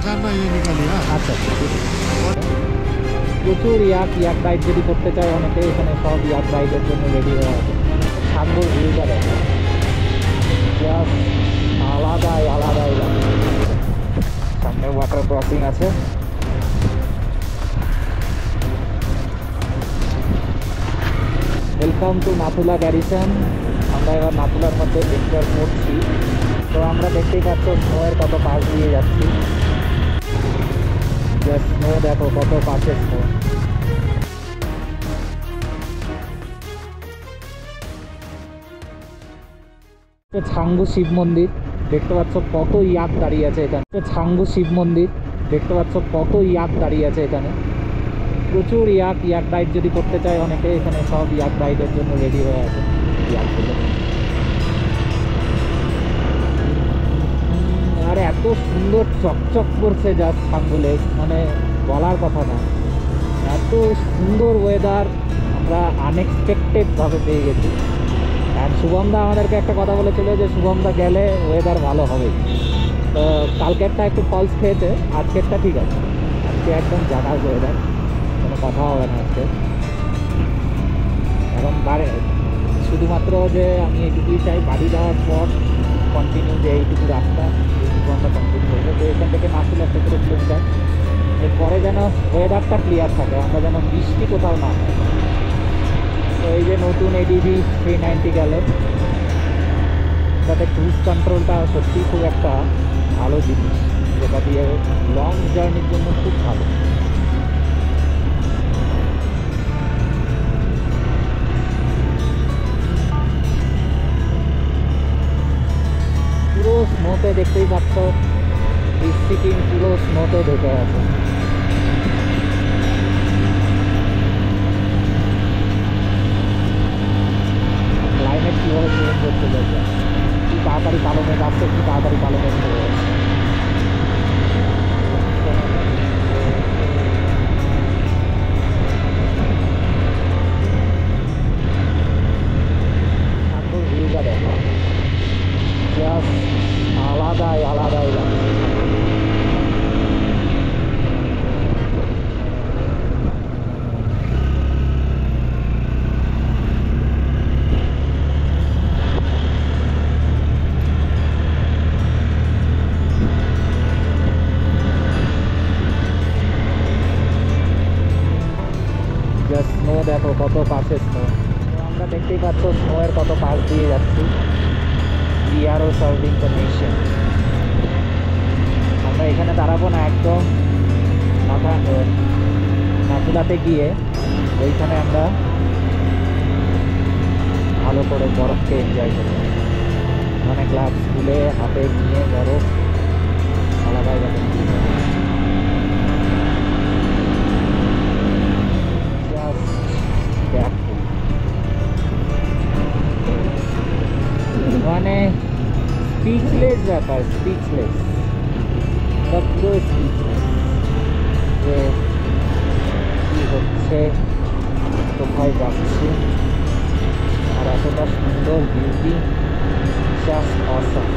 करना ये निकालिए। আচ্ছা প্রচুর ইয়াক রাইড যদি করতে চায় অনেকে এখানে সব ইয়াক রাইডের জন্য রেডি হয়ে আছে। সামনের ভিউটা দেখো, জাস্ট আলাদাই লাগে। সামনে ওয়াটার ক্রসিং আছে। Welcome to Nathula garrison. আমরা এবার নাথুলার মধ্যে এন্টার করছি। তো আমরা দেখতেই পাচ্ছ স্নোয়ের কত পাশ দিয়ে যাচ্ছি। স্নো দেখো কত পাশে স্নো। ছাঙ্গু শিব মন্দির দেখতে পাচ্ছ কত ইয়াক দাঁড়িয়ে আছে এখানে। ছাঙ্গু শিব মন্দির দেখতে পাচ্ছ কত ইয়াক দাঁড়িয়ে আছে এখানে। প্রচুর ইয়াক রাইড যদি করতে চায় অনেকে এখানে সব ইয়াক রাইডের জন্য রেডি হয়ে আছে। ইয়াকগুলো আর এত সুন্দর চকচক করছে জাস্ট ছাঙ্গু লেক, মানে বলার কথা না। এত সুন্দর ওয়েদার আমরা আনএক্সপেক্টেডভাবে পেয়ে গেছি। আর শুভমদা আমাদেরকে একটা কথা বলেছিল যে শুভমদা গেলে ওয়েদার ভালো হবে। তো কালকেরটা একটু ফলস খেয়েছে, আজকেরটা ঠিক আছে। আজকে একদম জানাজ ওয়েদার, কোনো কথা হবে না আজকে। এখন শুধুমাত্র যে আমি এইটুকুই চাই, বাড়ি যাওয়ার পর কন্টিনিউ যে এইটুকু রাস্তা এইটুকু আমরা কন্টিনিউ করবো। তো এখান থেকে নাথুলা 17 কিলোমিটার। এরপরে যেন ওয়েদারটা ক্লিয়ার থাকে, আমরা যেন বৃষ্টি কোথাও না হয়। তো এই যে নতুন ADV 390 গেল, যাতে ক্রুজ কন্ট্রোলটা সত্যিই খুব একটা ভালো জিনিস, যেটা দিয়ে লং জার্নির জন্য খুব ভালো। পুরো স্নোতে দেখতেই পাচ্ছ, সিকিম পুরো স্নোতে ঢেকে আছে। ক্লাইমেট কীভাবে চেঞ্জ করতে যাচ্ছে, কি তাড়াতাড়ি কালো মেঘ আসছে, কি তাড়াতাড়ি কালো মেঘ হয়ে যাচ্ছে। ভিউটা দেখো, জাস্ট আলাদাই লাগে। স্নো দেখো কত পাশে স্নো। আমরা দেখতেই পাচ্ছ স্নোয়ের কত পাশ দিয়ে যাচ্ছি। ইয়ারো সার্ভিং দ্য নেশন। আমরা এখানে দাঁড়াবো না, একদম নাথুলাতে গিয়ে ওইখানে আমরা ভালো করে বরফকে এনজয় করবো। মানে ক্লাব স্কুলে হাতে নিয়ে বরফ আলাদাই রকম। মানে স্পিচলেস ব্যাপার, স্পিচলেস, পুরো স্পিচলেস যে কী হচ্ছে, কোথায় যাচ্ছি, আর এতটা সুন্দর বিউটি, জাস্ট অসাম।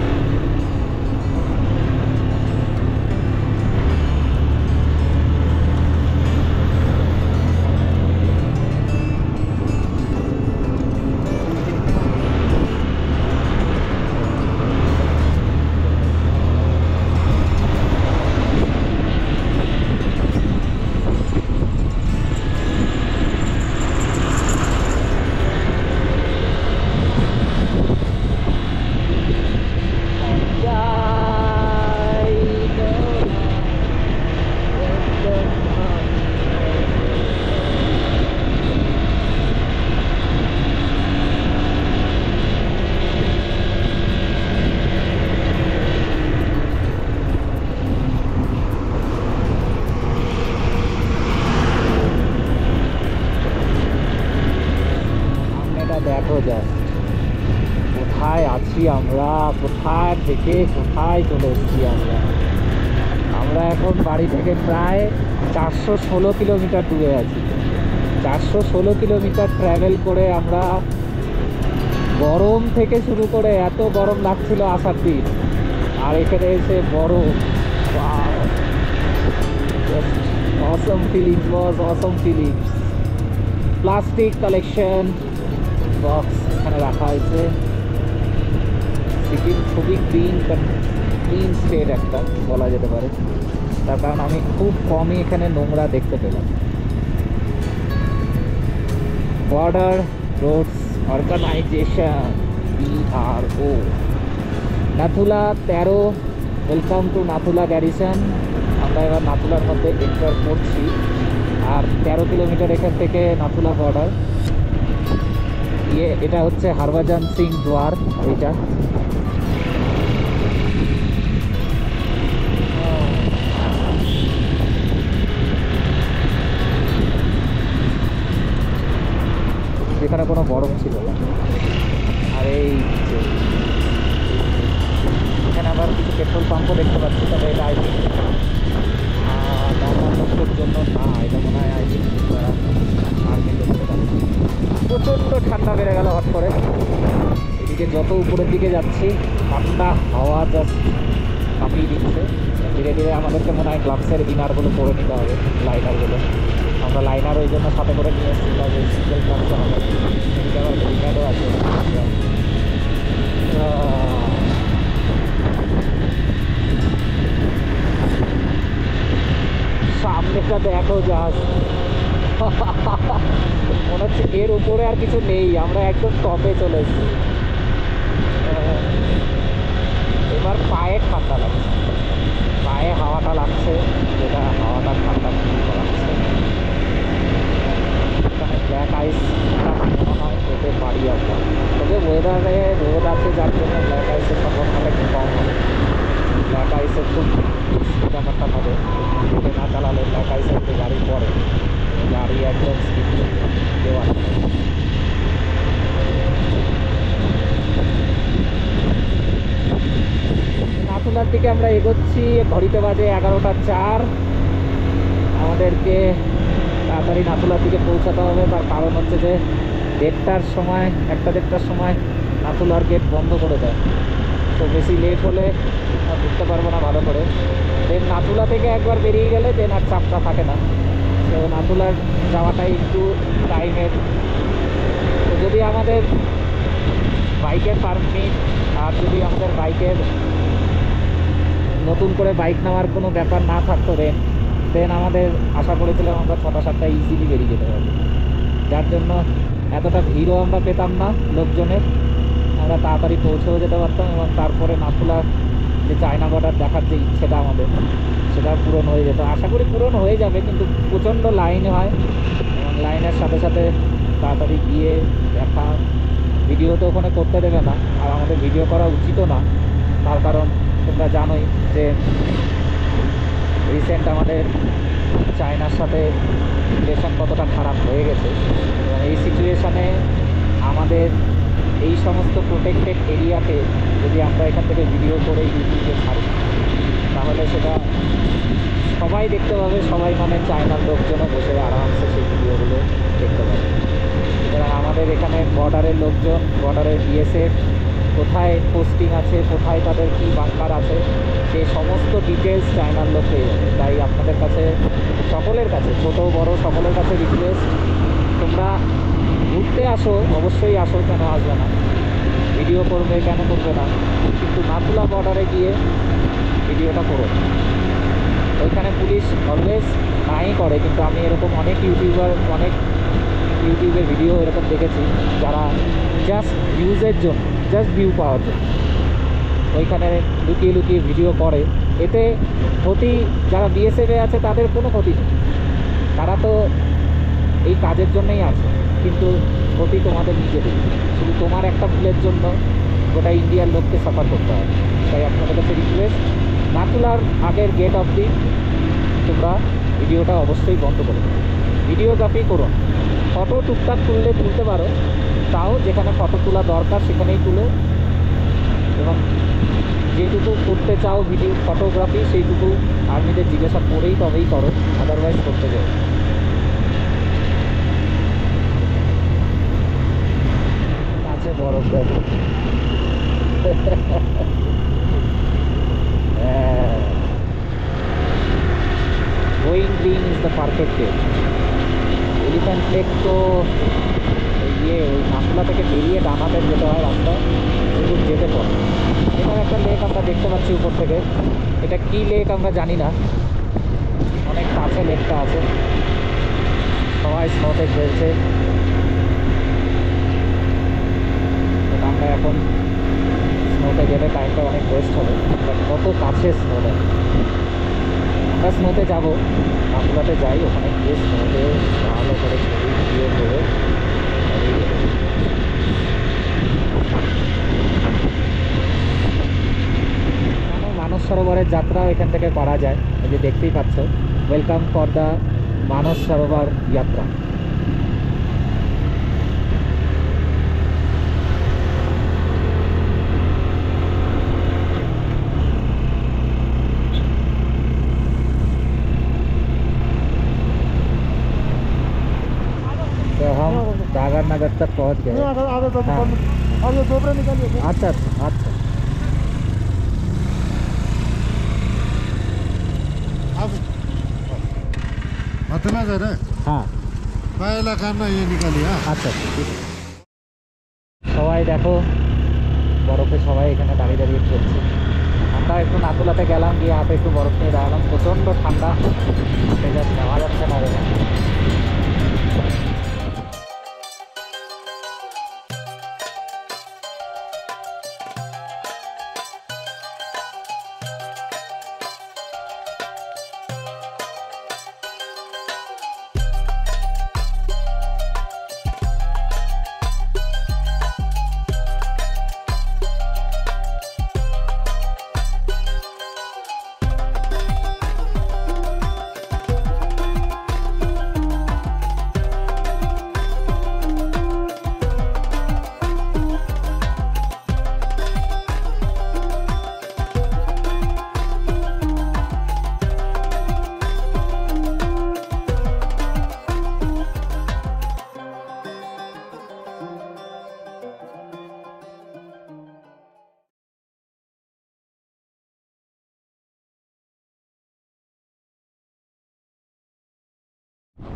দেখো জাস্ট কোথায় আছি আমরা, কোথায় থেকে কোথায় চলে এসেছি আমরা এখন বাড়ি থেকে প্রায় 416 কিলোমিটার দূরে আছি। 416 কিলোমিটার ট্রাভেল করে আমরা গরম থেকে শুরু করে, এত গরম লাগছিল আসার দিন, আর এখানে এসে বরফ Wow. Just awesome feelings, boss. Awesome feelings. Plastic collection box এখানে রাখা হয়েছে। সিকিম খুবই ক্লিন স্টেট একটা বলা যেতে পারে, তার কারণ আমি খুব কমই এখানে নোংরা দেখতে পেলাম। Border roads organization, BRO, Nathula 13। Welcome to Nathula garrison. আমরা এবার নাথুলার মধ্যে এন্টার করছি, আর 13 কিলোমিটার এখান থেকে নাথুলা বর্ডার। এটা হচ্ছে হরভজন সিং দ্বার। এইটা যেখানে কোনো বরফ ছিল না। আর এই এখানে আবার কিছু পেট্রোল পাম্পও দেখতে পাচ্ছি, তবে এটা আই থিঙ্ক নর্মাল লোকের জন্য না, এটা মনে হয় আই থিঙ্ক আর্মি লোকদের কাছে। প্রচণ্ড ঠান্ডা বেড়ে গেল হট করে। এদিকে যত উপরের দিকে যাচ্ছি ঠান্ডা হাওয়া জাস্ট কাঁপিয়ে দিচ্ছে। ধীরে ধীরে আমাদেরকে মনে হয় গ্লাভসের ইনারগুলো পরে নিতে হবে, লাইনারগুলো। আমরা লাইনার ওই জন্য সাথে করে নিয়ে এসেছি, তবে সিঙ্গেল গ্লাভস হবে। এদিকে আবার হেলমেটও আছে। সামনেটা দেখো জাস্ট, মনে হচ্ছে এর উপরে আর কিছু নেই, আমরা একদম টপে চলে এসেছি। এবার পায়ে ঠান্ডা লাগছে, পায়ে হাওয়াটা লাগছে, যেটা হাওয়াটা ঠান্ডা লাগছে। এখানে ব্ল্যাক আইস মনে হয় যেতে পারি আমরা, তবে ওয়েদারে রোদ আছে যার জন্য ব্ল্যাক আইসের সম্ভাবনাটা একটু কম হবে। ব্ল্যাক আইসের খুব ব্যাপারটা হবে, স্পিডে না চালালে ব্ল্যাক আইসের যে গাড়ি পড়ে, গাড়ি একদম স্পিড দেওয়া। নাথুলার দিকে আমরা এগোচ্ছি, ঘড়িতে বাজে 11টা 4। আমাদেরকে তাড়াতাড়ি নাথুলার দিকে পৌঁছাতে হবে, তার কারণ হচ্ছে যে 1:30টার সময় 1:30টার সময় নাথুলার গেট বন্ধ করে দেয়। তো বেশি লেট হলে বুঝতে পারবো না ভালো করে। দেন নাথুলা থেকে একবার বেরিয়ে গেলে দেন আর চাপটা থাকে না। তো নাথুলার যাওয়াটাই একটু টাইমের। তো যদি আমাদের বাইকের পারমিট আর যদি আমাদের বাইকের নতুন করে বাইক নেওয়ার কোনো ব্যাপার না থাকতো দেন আমাদের আশা করেছিলাম আমরা 6টা-7টায় ইজিলি বেরিয়ে যেতে পারবো, যার জন্য এতটা ভিড়ও আমরা পেতাম না লোকজনের। আমরা তাড়াতাড়ি পৌঁছেও যেতে পারতাম এবং তারপরে নাথুলা যে চায়না বর্ডার দেখার যে ইচ্ছেটা আমাদের, সেটা পূরণ হয়ে যেত। আশা করি পূরণ হয়ে যাবে, কিন্তু প্রচণ্ড লাইন হয় এবং লাইনের সাথে সাথে তাড়াতাড়ি গিয়ে দেখা। ভিডিও তো ওখানে করতে দেবে না, আর আমাদের ভিডিও করা উচিতও না, তার কারণ তোমরা জানোই যে রিসেন্ট আমাদের চায়নার সাথে রিলেশন কতটা খারাপ হয়ে গেছে। এবং এই সিচুয়েশানে আমাদের এই সমস্ত প্রোটেক্টেড এরিয়াতে যদি আমরা এখান থেকে ভিডিও করে ইউটিউবে ছাড়ি, তাহলে সেটা সবাই দেখতে পাবে, সবাই মানে চায়নার লোকজনও বসে আরামসে সেই ভিডিওগুলো দেখতে পাবে। সুতরাং আমাদের এখানে বর্ডারের লোকজন, বর্ডারের BSF কোথায় পোস্টিং আছে, কোথায় তাদের কী বাঙ্কার আছে, সেই সমস্ত ডিটেলস চায়নার লোক পেয়ে যাবে। তাই আপনাদের কাছে, সকলের কাছে, ছোটো বড় সকলের কাছে রিকোয়েস্ট, তোমরা ঘুরতে আসো, অবশ্যই আসো, কেন আসবে না, ভিডিও করবে কেন করবে না, কিন্তু নাথুলা বর্ডারে গিয়ে ভিডিওটা করো। ওইখানে পুলিশ অলওয়েজ নাই করে, কিন্তু আমি এরকম অনেক ইউটিউবের ভিডিও এরকম দেখেছি যারা জাস্ট ভিউজের জন্য, জাস্ট ভিউ পাওয়ার জন্য ওইখানে লুকিয়ে লুকিয়ে ভিডিও করে। এতে ক্ষতি যারা BSF-এ আছে তাদের কোনো ক্ষতি নেই, তারা তো এই কাজের জন্যই আছে, কিন্তু ক্ষতি তোমাদের নিজেদের। শুধু তোমার একটা ভুলের জন্য গোটা ইন্ডিয়ার লোককে সাফার করতে হয়। তাই আপনাদের কাছে রিকোয়েস্ট, নাথুলার আগের গেট অবধি তোমরা ভিডিওটা অবশ্যই বন্ধ করো, ভিডিওগ্রাফি করো। ফটো টুকটাক তুলতে পারো, তাও যেখানে ফটো তোলা দরকার সেখানেই তুলো, এবং যেটুকু করতে চাও ভিডিও ফটোগ্রাফি সেইটুকু আর্মিদের জিজ্ঞাসা করেই তবেই করো, আদারওয়াইজ করতে যাও। আছে বরফ দেখো, একটা পারফেক্ট ডেট। এলিফ্যান্ট লেক তো ওই নামগুলা থেকে বেরিয়ে ডানাতে যেতে হয় রাস্তায়, শুধু যেতে পড়ে। এখানে একটা লেক আমরা দেখতে পাচ্ছি উপর থেকে, এটা কি লেক আমরা জানি না, অনেক কাছে লেকটা আছে। সবাই স্নোতে খেলছে, আমরা এখন স্নোতে গেলে টাইমটা অনেক ওয়েস্ট হবে, বাট কত কাছে স্নোটা। আমরা স্নোতে যাবো, নামগুলাতে যাই, ওখানে গিয়ে স্নোতে ভালো করে ছবি ভিডিও করে মানস সরোবরের যাত্রাও এখান থেকে করা যায়। এই যে দেখতেই পাচ্ছ, welcome for the Manas Sarovar যাত্রা। तो हम दागर नगर तक पहुंच गए। अच्छा अच्छा। इतना जरा हाँ पहला खाना ये निकालिए। আচ্ছা ঠিক আছে। সবাই দেখো বরফে সবাই এখানে দাঁড়িয়ে দাঁড়িয়ে খেলছে। আমরা একটু নাতুলাতে গেলাম, গিয়ে হাতে একটু বরফ নিয়ে দাঁড়ালাম, প্রচণ্ড ঠান্ডা, হাতে জাস্ট নেওয়া যাচ্ছে না ওখানে।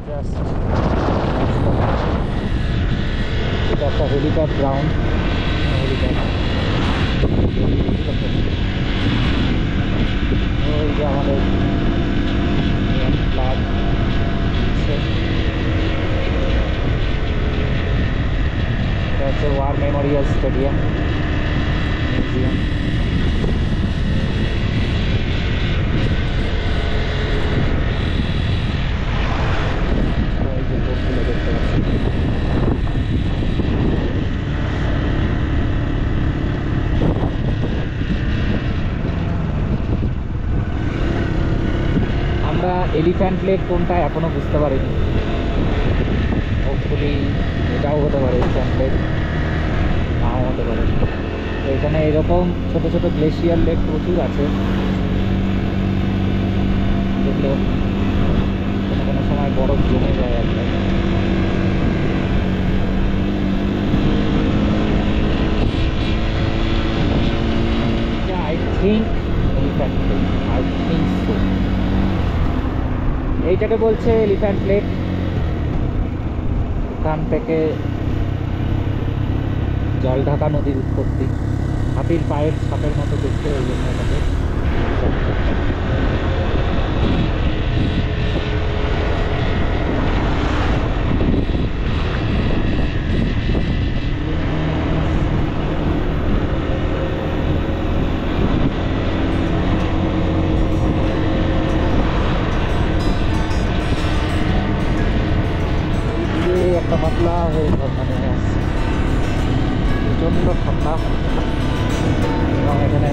জাস্ট এটা একটা হেলিপ্যাড গ্রাউন্ড, হেলিপ্যাড ওই যে আমাদের ফ্ল্যাগ, এটা হচ্ছে ওয়ার মেমোরিয়াল স্টেডিয়াম মিউজিয়াম। আমরা এলিফ্যান্ট লেক কোনটা এখনো বুঝতে পারিনি, হোপফুলি এটাও হতে পারে এলিফ্যান্ট লেক, নাও হতে পারে। তো এখানে এরকম ছোটো ছোটো গ্লেশিয়ার লেক প্রচুর আছে, যেগুলো কোনো কোনো সময় বরফ জমে যায় একবার। I think elephant lake, I think so. এইটাকে বলছে এলিফ্যান্ট লেক। এখান থেকে জল ঢাকা নদীর উৎপত্তি, হাতির পায়ের ছাপের মতো দেখতে, ওই জন্য এটাকে একটা পাতলা হয়ে ঝর্ণা নেমে আসছে, প্রচণ্ড ঠান্ডা। এবং এখানে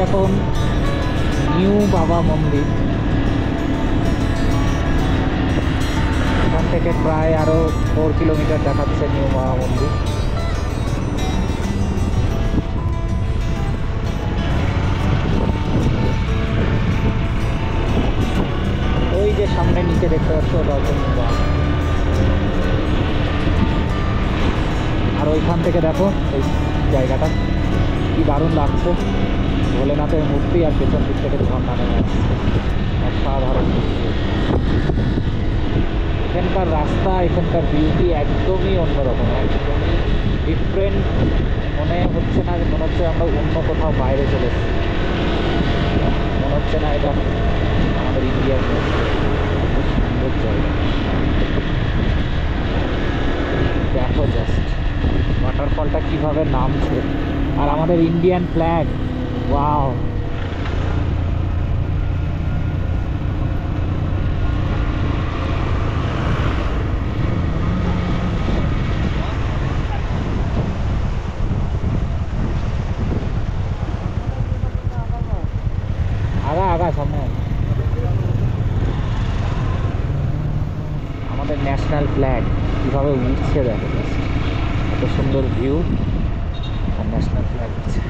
এখন নিউ বাবা মন্দির। এখান থেকে প্রায় আরো 4 কিলোমিটার দেখাচ্ছে নিউ বাবা মন্দির। ওই যে সামনে নিচে দেখতে পাচ্ছ ওটা হচ্ছে নিউ বাবা। আর ওইখান থেকে দেখো এই জায়গাটা কি দারুণ লাগছে, ভোলেনাথের মূর্তি আর পেছন দিক থেকে ঝর্ণা নেমে আসছে, অসাধারণ দৃশ্য। এখানকার রাস্তা, এখানকার বিউটি একদমই অন্যরকম, একদমই ডিফারেন্ট। মনে হচ্ছে না, মনে হচ্ছে আমরা অন্য কোথাও বাইরে চলে এসেছি, মনে হচ্ছে না এটা আমাদের ইন্ডিয়ার মধ্যে। সুন্দর জায়গা, দেখো জাস্ট ওয়াটারফলটা কিভাবে নামছে, আর আমাদের ইন্ডিয়ান ফ্ল্যাগ, ওয়াও। আগা আগা সামনে আমাদের ন্যাশনাল ফ্ল্যাগ কীভাবে উঠছে, দেখো এত সুন্দর ভিউ, আর ন্যাশনাল ফ্ল্যাগ উঠছে।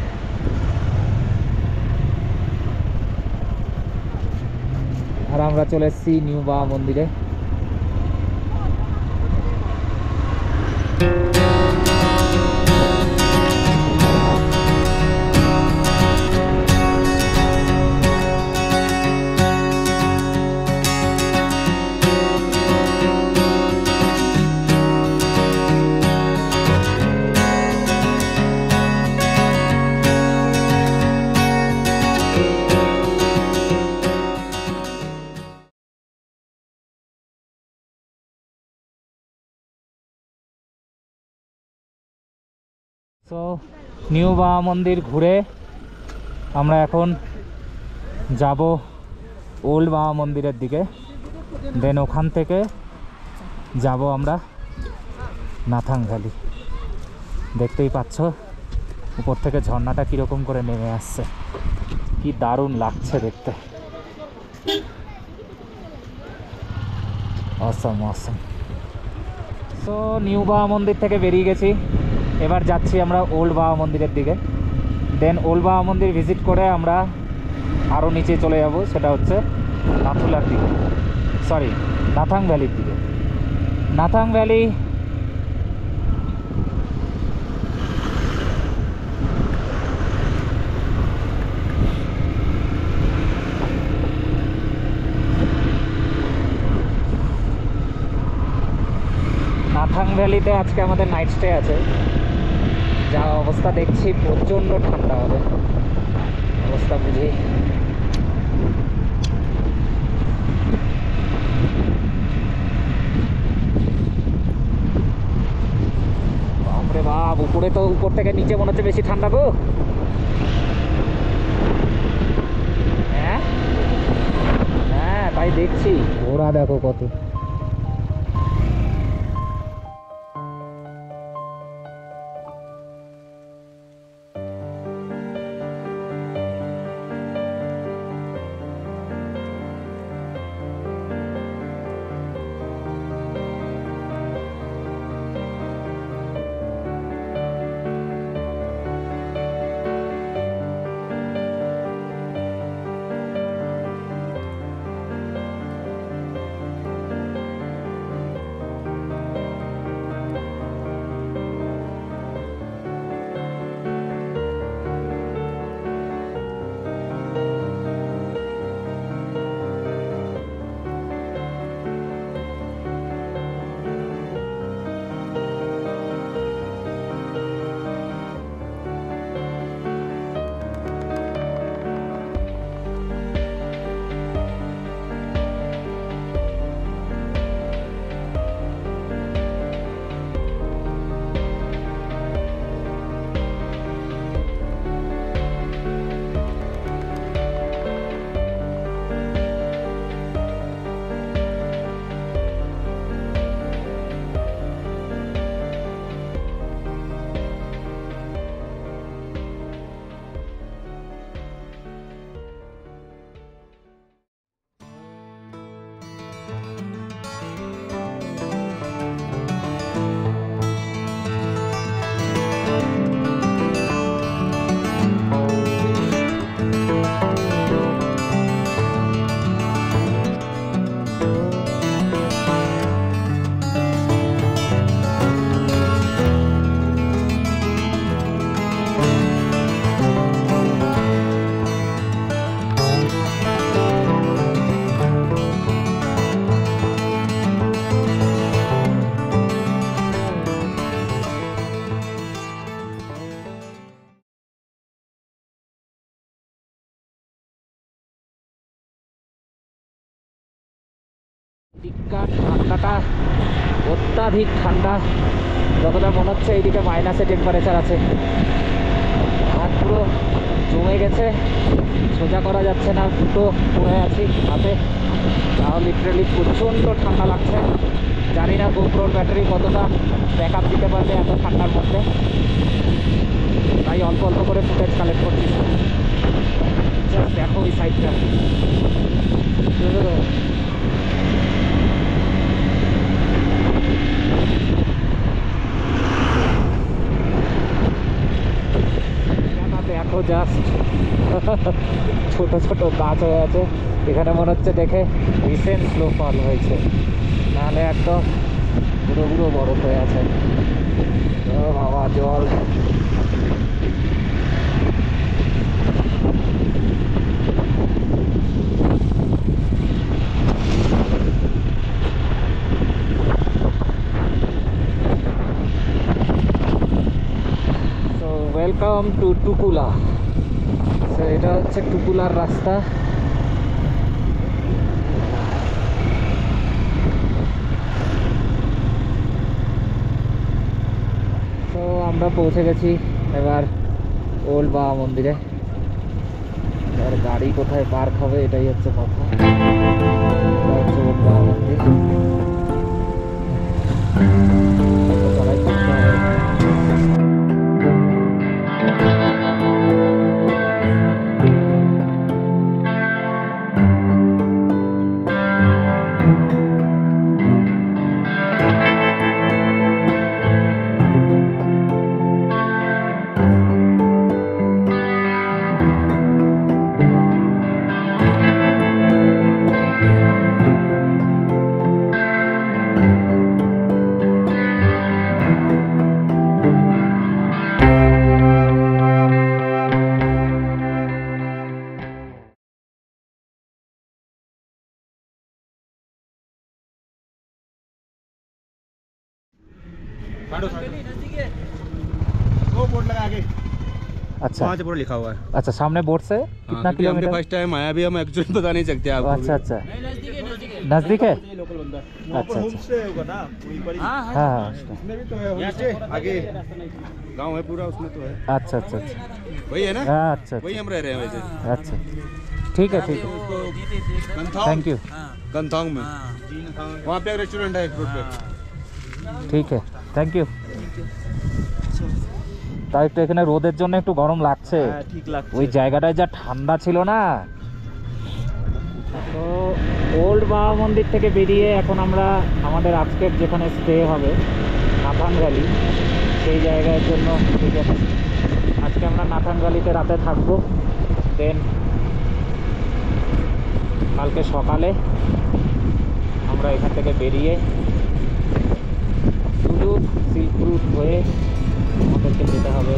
আর আমরা চলে এসেছি নিউ বাবা মন্দিরে। তো নিউ বাবা মন্দির ঘুরে আমরা এখন যাব ওল্ড বাবা মন্দিরের দিকে, দেন ওখান থেকে যাব আমরা নাথাং ভ্যালি। দেখতেই পাচ্ছ উপর থেকে ঝর্ণাটা কীরকম করে নেমে আসছে, কি দারুণ লাগছে দেখতে, অসম অসম। তো নিউ বাবা মন্দির থেকে বেরিয়ে গেছি, এবার যাচ্ছি আমরা ওল্ড বাবা মন্দিরের দিকে। দেন ওল্ড বাবা মন্দির ভিজিট করে আমরা আরও নিচে চলে যাব, সেটা হচ্ছে নাথুলার দিকে, সরি নাথাং ভ্যালির দিকে। নাথাং ভ্যালি নাথাং ভ্যালিতে আজকে আমাদের নাইট স্টে আছে। যা অবস্থা দেখছি প্রচণ্ড ঠান্ডা হবে, অবস্থা বুঝেই। বাপরে বাপ, উপরে তো উপর থেকে নিচে মনে হচ্ছে বেশি ঠান্ডা গো। হ্যাঁ হ্যাঁ তাই দেখছি, ঘোড়া দেখো কত। টিক্কা ঠান্ডাটা অত্যাধিক ঠান্ডা, যতটা মনে হচ্ছে এইদিকে মাইনাসে টেম্পারেচার আছে। হাত পুরো জমে গেছে, সোজা করা যাচ্ছে না, দুটো পড়ে আছি হাতে। তাও লিটারেলি প্রচণ্ড ঠান্ডা লাগছে। জানি না গোপ্রোর ব্যাটারি কতটা ব্যাক আপ দিতে পারবে এত ঠান্ডার মধ্যে, তাই অল্প অল্প করে ফুটেজ কালেক্ট করছি। জাস্ট দেখো ওই সাইডটা, দেখো জাস্ট ছোট ছোট গাছ হয়ে আছে এখানে, মনে হচ্ছে দেখে রিসেন্ট স্নোফল হয়েছে, নাহলে একদম পুরো পুরো বরফ হয়ে আছে। ও বাবা, জল। Welcome to টুকুলা। সো এটা হচ্ছে টুকুলার রাস্তা। তো আমরা পৌঁছে গেছি এবার ওল্ড বাবা মন্দিরে। আর গাড়ি কোথায় পার্ক হবে এটাই হচ্ছে কথা। এটা হচ্ছে ওল্ড বাবা মন্দির। সবাই করতে হবে। वो बोर्ड लगा आगे, अच्छा वहाँ से पूरा लिखा हुआ है। अच्छा, सामने बोर्ड से कितना किलोमीटर? फर्स्ट टाइम आया भी, हम एक्चुअली बता नहीं सकते आपको। अच्छा अच्छा, नजदीक है। लोकल बंदा अच्छा होम अच्छा, स्टे होगा ना, वहीं पर ही। हाँ हाँ, इसमें भी तो है होम स्टे, आगे गांव है पूरा, उसमें तो है। अच्छा अच्छा अच्छा, वही है ना, हाँ, अच्छा वही हम रह रहे हैं वैसे। अच्छा, ठीक है ठीक है, थैंक यू, गंथांग में, वहाँ पे एक रेस्टोरेंट है रोड पे। ঠিক আছে, থ্যাংক ইউ। তাই একটু এখানে রোদের জন্য একটু গরম লাগছে, ঠিক লাগছে। ওই জায়গাটায় যা ঠান্ডা ছিল না। তো ওল্ড বাবা মন্দির থেকে বেরিয়ে এখন আমরা আমাদের আজকের যেখানে স্টে হবে নাথান ভ্যালি, সেই জায়গার জন্য ঠিক আছে। আজকে আমরা নাথান ভ্যালিতে রাতে থাকবো, দেন কালকে সকালে আমরা এখান থেকে বেরিয়ে শুধু সিল্ক রুট হয়ে আমাদেরকে যেতে হবে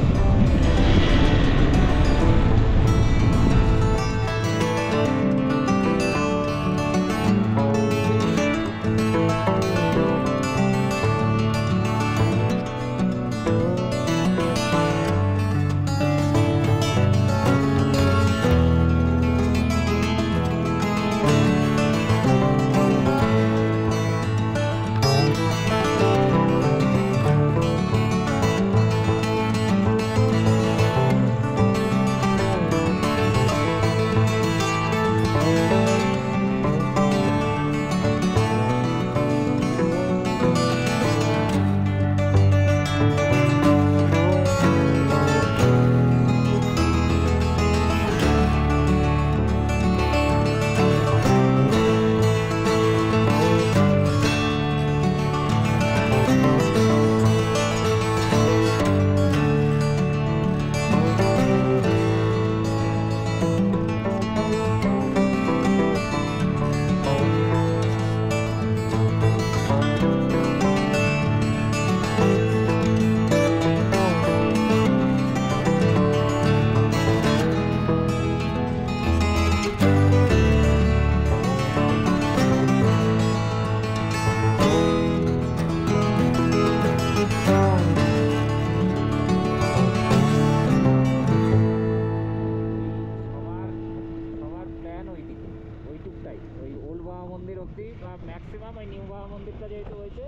বাবা মন্দির অবধি বা ম্যাক্সিমাম ওই নিউ বাবা মন্দিরটা যেহেতু হয়েছে,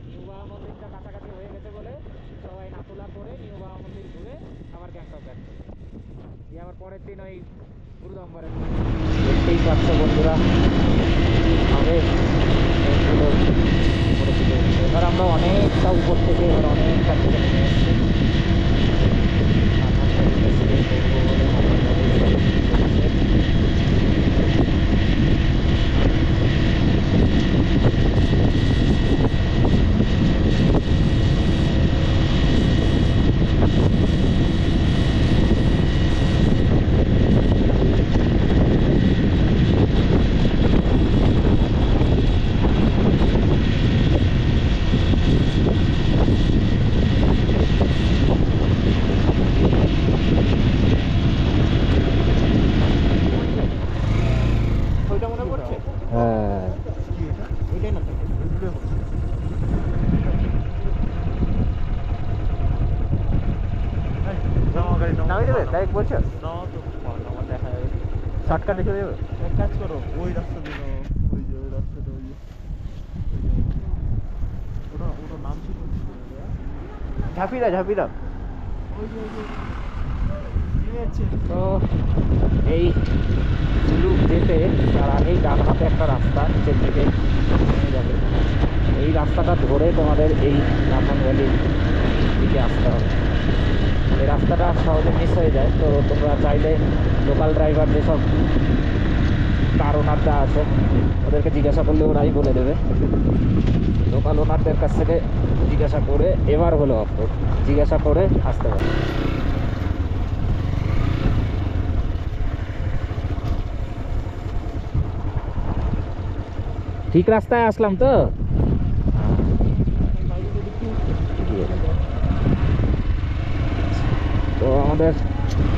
নিউ বাবা মন্দিরটা কাছাকাছি হয়ে গেছে বলে সবাই নাতুলা করে নিউ বাবা মন্দির ঘুরে আবার গ্যাংটক ব্যাক করে দিয়ে আবার পরের দিন ওই গুরুদম্বরে। দেখতেই পাচ্ছ বন্ধুরা, হবে এইগুলো উপরে থেকে এবার আমরা অনেকটা উপর থেকে এবার অনেকটা থেকে নেমে এসেছি। শর্টকাটে চলে যাবে। এক কাজ করো, ওই রাস্তা দিয়ে নাও, ওই যে ওই রাস্তাটা, ওই যে ওটা নাম কি বলছিল? ঝাঁপিরা ঝাঁপিরা। তো এই জুলুক যেতে তার আগেই ডান হাতে একটা রাস্তা নিচের দিকে নেমে যাবে, এই রাস্তাটা ধরে তোমাদের এই নাথাং ভ্যালির দিকে আসতে হবে। এই রাস্তাটা সহজে মিস হয়ে যায়, তো তোমরা চাইলে লোকাল ড্রাইভার যেসব কার ওনারটা আছে ওদেরকে জিজ্ঞাসা করলে ওরাই বলে দেবে। লোকাল ওনারদের কাছ থেকে জিজ্ঞাসা করে এবার হলো অফরোড, জিজ্ঞাসা করে আসতে হবে। ঠিক রাস্তায় আসলাম তো। তো আমাদের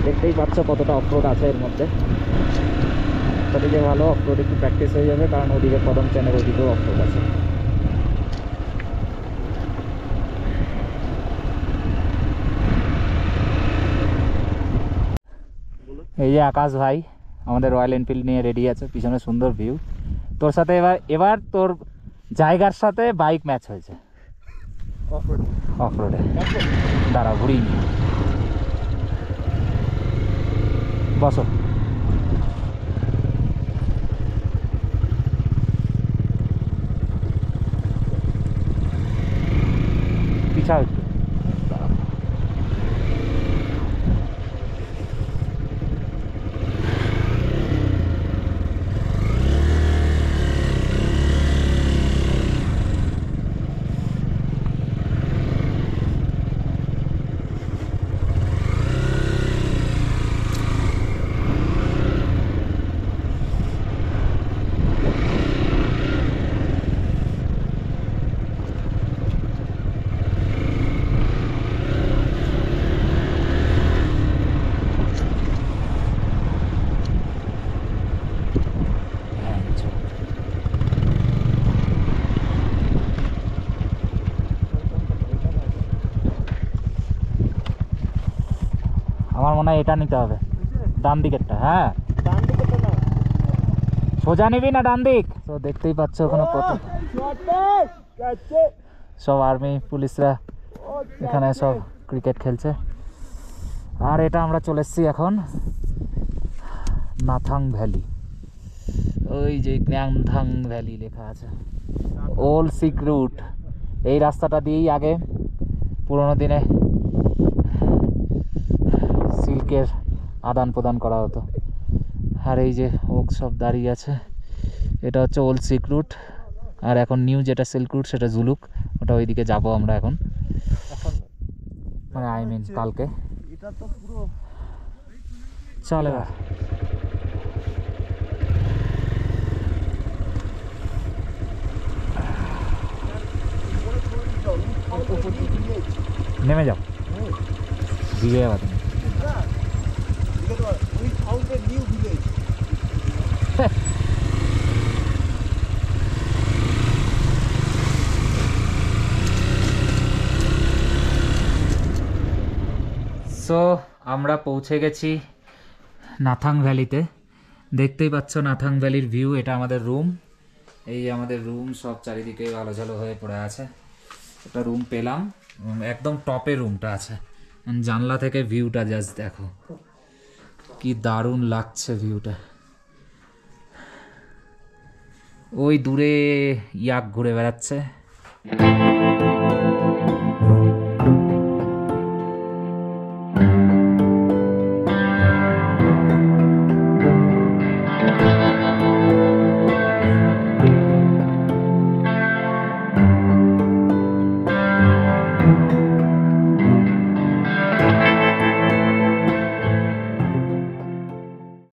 দেখতেই পাচ্ছ কতটা অফরোড আছে এর মধ্যে। ওদিকে ভালো অফরোড একটু প্র্যাকটিস হয়ে যাবে, কারণ ওদিকে কদম চ্যানের ওদিকেও অফরোড আছে। এই যে আকাশ ভাই আমাদের রয়্যাল এনফিল্ড নিয়ে রেডি আছে, পিছনে সুন্দর ভিউ। তোর সাথে এবার তোর জায়গার সাথে বাইক ম্যাচ হয়েছে অফরোডে। দাঁড়া ঘুরিয়ে নি, বসো। পিছাও একটু। আমার মনে হয় এটা নিতে হবে, ডান দিকেরটা। হ্যাঁ সোজা নিবি না ডান দিক? তো দেখতেই পাচ্ছ ওখানে কত সব আর্মি পুলিশরা এখানে সব ক্রিকেট খেলছে। আর এটা আমরা চলে এসেছি এখন নাথাং ভ্যালি। ওই যে নাথাং ভ্যালি লেখা আছে, ওল্ড সিল্ক রুট। এই রাস্তাটা দিয়েই আগে পুরোনো দিনে সিল্কের আদান প্রদান করা হতো। আর এই যে ওক সব দাঁড়িয়ে আছে, এটা হচ্ছে ওল্ড সিল্ক রুট। আর এখন নিউ যেটা সিল্ক রুট সেটা জুলুক, ওটা ওইদিকে যাব আমরা এখন, মানে আই মিন কালকে। এটা তো পুরো চল এবার নেমে যাও, দিকে যাবা তুমি। সো আমরা পৌঁছে গেছি নাথাং ভ্যালিতে। দেখতেই পাচ্ছ নাথাং ভ্যালির ভিউ। এটা আমাদের রুম, এই আমাদের রুম, সব চারিদিকে আলো ঝালো হয়ে পড়ে আছে। একটা রুম পেলাম, একদম টপে রুমটা আছে। জানলা থেকে ভিউটা জাস্ট দেখো, কি দারুণ লাগছে ভিউটা। ওই দূরে ইয়াক ঘুরে বেড়াচ্ছে।